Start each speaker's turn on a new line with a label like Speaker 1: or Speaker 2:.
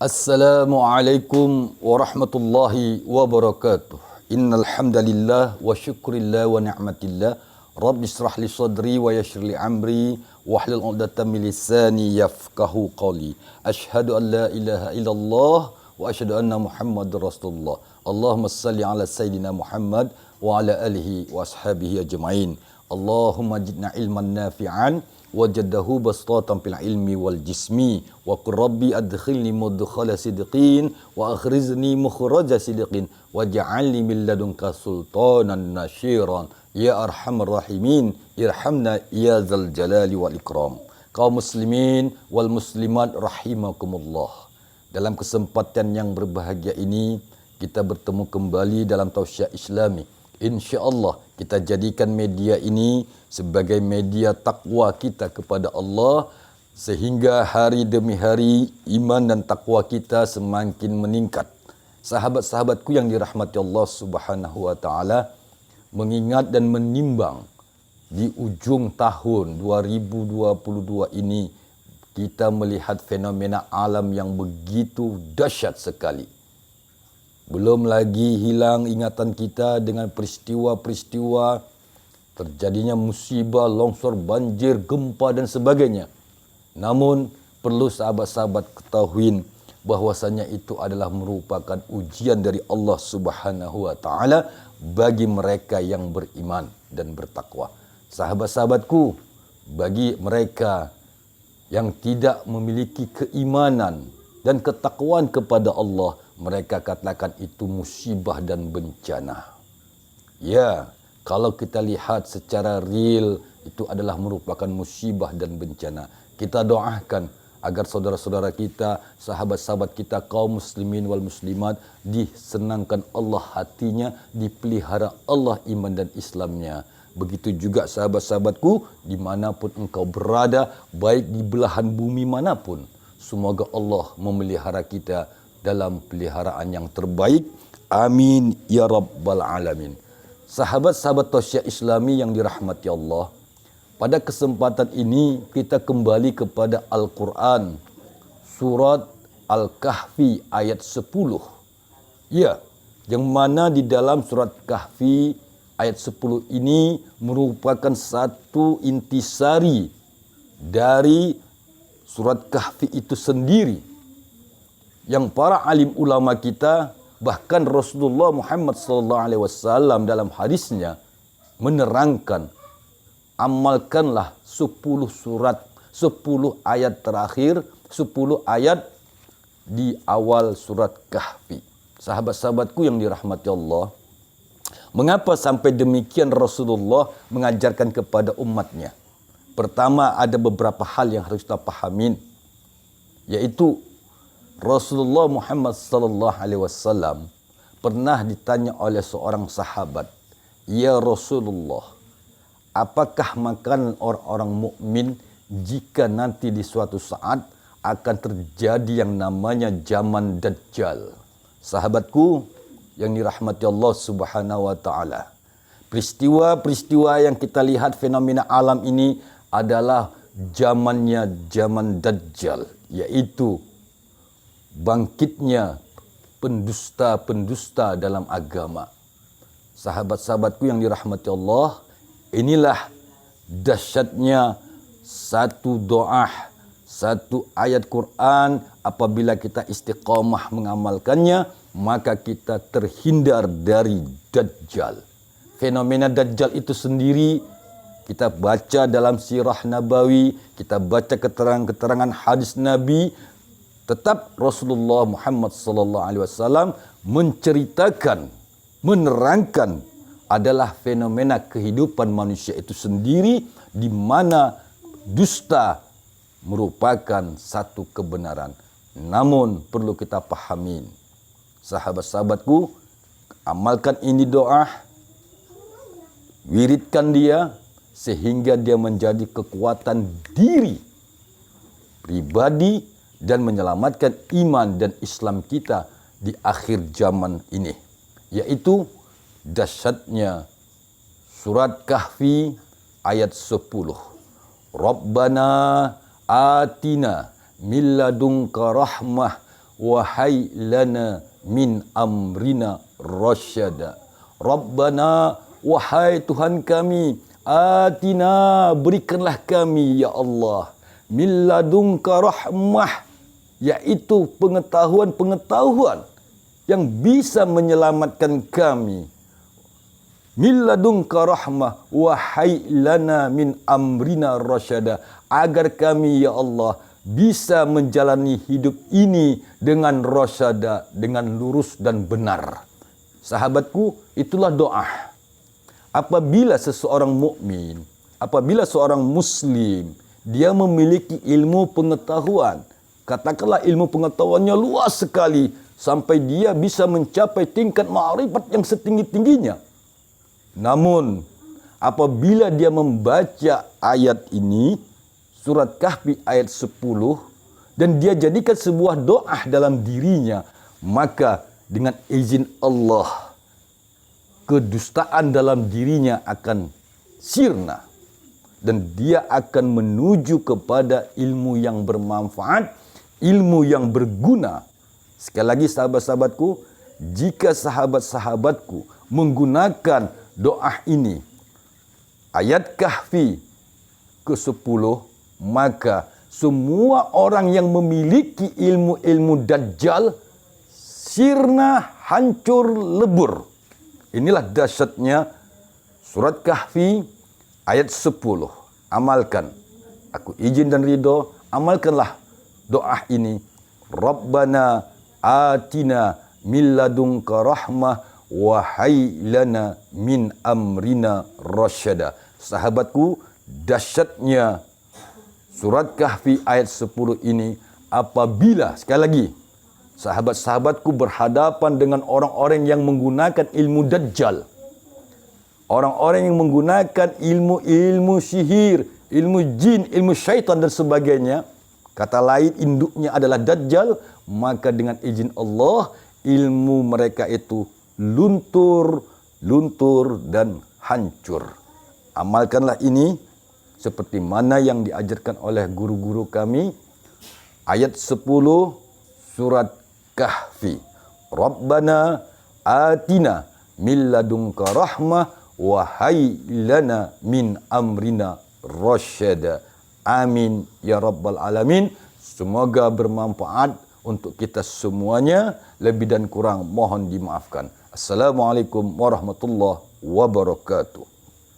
Speaker 1: Assalamualaikum warahmatullahi wabarakatuh. Innal hamdalillah wa syukrillah wa ni'matillah. Rabbi shrah li sadri wa yassir li amri wahlul 'uqdatam min lisani yafqahu qawli. Asyhadu an la ilaha illallah wa asyhadu anna Muhammadar Rasulullah. Allahumma salli ala sayidina Muhammad wa ala alihi wa ashabihi ajma'in. Allahumma jidna ilman nafi'an wajadahu bastatan fil ilmi wal jismi wa qur rabbi adkhilni mudkhala sidqin wa akhrizni mukhraja sidqin waj'alni min ladunka sultanan nashiran ya arhamar rahimin irhamna ya zal jalali wal ikram. Kaum muslimin wal muslimat rahimakumullah. Dalam kesempatan yang berbahagia ini kita bertemu kembali dalam tausiah Islami. InsyaAllah kita jadikan media ini sebagai media takwa kita kepada Allah sehingga hari demi hari iman dan takwa kita semakin meningkat. Sahabat-sahabatku yang dirahmati Allah Subhanahu wa taala, mengingat dan menimbang di ujung tahun 2022 ini kita melihat fenomena alam yang begitu dahsyat sekali. Belum lagi hilang ingatan kita dengan peristiwa-peristiwa terjadinya musibah, longsor, banjir, gempa dan sebagainya. Namun perlu sahabat-sahabat ketahui bahwasanya itu adalah merupakan ujian dari Allah Subhanahu wa taala bagi mereka yang beriman dan bertakwa. Sahabat-sahabatku, bagi mereka yang tidak memiliki keimanan dan ketakwaan kepada Allah, mereka katakan itu musibah dan bencana. Ya, kalau kita lihat secara real, itu adalah merupakan musibah dan bencana. Kita doakan agar saudara-saudara kita, sahabat-sahabat kita, kaum muslimin wal muslimat, disenangkan Allah hatinya, dipelihara Allah iman dan Islamnya. Begitu juga sahabat-sahabatku, dimanapun engkau berada, baik di belahan bumi manapun, semoga Allah memelihara kita dalam peliharaan yang terbaik. Amin ya rabbal alamin. Sahabat-sahabat tausiah Islami yang dirahmati Allah, pada kesempatan ini kita kembali kepada Al-Quran, surat Al-Kahfi ayat 10. Ya, yang mana di dalam surat Kahfi ayat 10 ini merupakan satu intisari dari surat Kahfi itu sendiri, yang para alim ulama kita, bahkan Rasulullah Muhammad SAW dalam hadisnya menerangkan, amalkanlah 10 surat, 10 ayat terakhir, 10 ayat di awal surat Kahfi. Sahabat-sahabatku yang dirahmati Allah, mengapa sampai demikian Rasulullah mengajarkan kepada umatnya? Pertama, ada beberapa hal yang harus kita pahamin, yaitu Rasulullah Muhammad sallallahu alaihi wasallam pernah ditanya oleh seorang sahabat, "Ya Rasulullah, apakah makanan orang-orang mukmin jika nanti di suatu saat akan terjadi yang namanya zaman Dajjal?" Sahabatku yang dirahmati Allah Subhanahu wa taala, peristiwa-peristiwa yang kita lihat, fenomena alam ini adalah zamannya zaman Dajjal, yaitu bangkitnya pendusta-pendusta dalam agama. Sahabat-sahabatku yang dirahmati Allah, inilah dahsyatnya satu doa, satu ayat Quran. Apabila kita istiqamah mengamalkannya, maka kita terhindar dari Dajjal. Fenomena Dajjal itu sendiri kita baca dalam sirah Nabawi, kita baca keterangan-keterangan hadis Nabi. Tetap Rasulullah Muhammad sallallahu alaihi wasallam menceritakan, menerangkan adalah fenomena kehidupan manusia itu sendiri, di mana dusta merupakan satu kebenaran. Namun perlu kita pahami, sahabat-sahabatku, amalkan ini doa, wiridkan dia sehingga dia menjadi kekuatan diri pribadi dan menyelamatkan iman dan Islam kita di akhir zaman ini, yaitu dahsyatnya surat Kahfi ayat 10. Rabbana atina min ladunka rahmah wa hayy lana min amrina rasyada. Rabbana, wahai Tuhan kami, atina, berikanlah kami ya Allah, min ladunka rahmah, yaitu pengetahuan-pengetahuan yang bisa menyelamatkan kami. Min ladunka rahmah wa hayy lana min amrina rasyada, agar kami ya Allah bisa menjalani hidup ini dengan rasyada, dengan lurus dan benar. Sahabatku, itulah doa. Apabila seseorang mukmin, apabila seorang muslim, dia memiliki ilmu pengetahuan, katakanlah ilmu pengetahuannya luas sekali sampai dia bisa mencapai tingkat ma'rifat yang setinggi-tingginya. Namun, apabila dia membaca ayat ini, surat Kahfi ayat 10, dan dia jadikan sebuah doa dalam dirinya, maka dengan izin Allah, kedustaan dalam dirinya akan sirna. Dan dia akan menuju kepada ilmu yang bermanfaat, ilmu yang berguna. Sekali lagi sahabat-sahabatku, jika sahabat-sahabatku menggunakan doa ini, ayat Kahfi ke-10, maka semua orang yang memiliki ilmu-ilmu Dajjal sirna, hancur, lebur. Inilah dahsyatnya surat Kahfi ayat 10. Amalkan. Aku izin dan ridho, amalkanlah doa ini. Rabbana atina min ladunka rahmah wa hayy lana min amrina rasyada. Sahabatku, dahsyatnya surat Kahfi ayat 10 ini apabila, sekali lagi, sahabat-sahabatku berhadapan dengan orang-orang yang menggunakan ilmu Dajjal, orang-orang yang menggunakan ilmu-ilmu sihir, ilmu jin, ilmu syaitan dan sebagainya, kata lain induknya adalah Dajjal, maka dengan izin Allah ilmu mereka itu luntur dan hancur. Amalkanlah ini seperti mana yang diajarkan oleh guru-guru kami. Ayat 10 surat Kahfi. Rabbana atina min ladunka rahmah wa hayy lana min amrina rasyada. Amin ya rabbal alamin. Semoga bermanfaat untuk kita semuanya. Lebih dan kurang mohon dimaafkan. Assalamualaikum warahmatullahi wabarakatuh.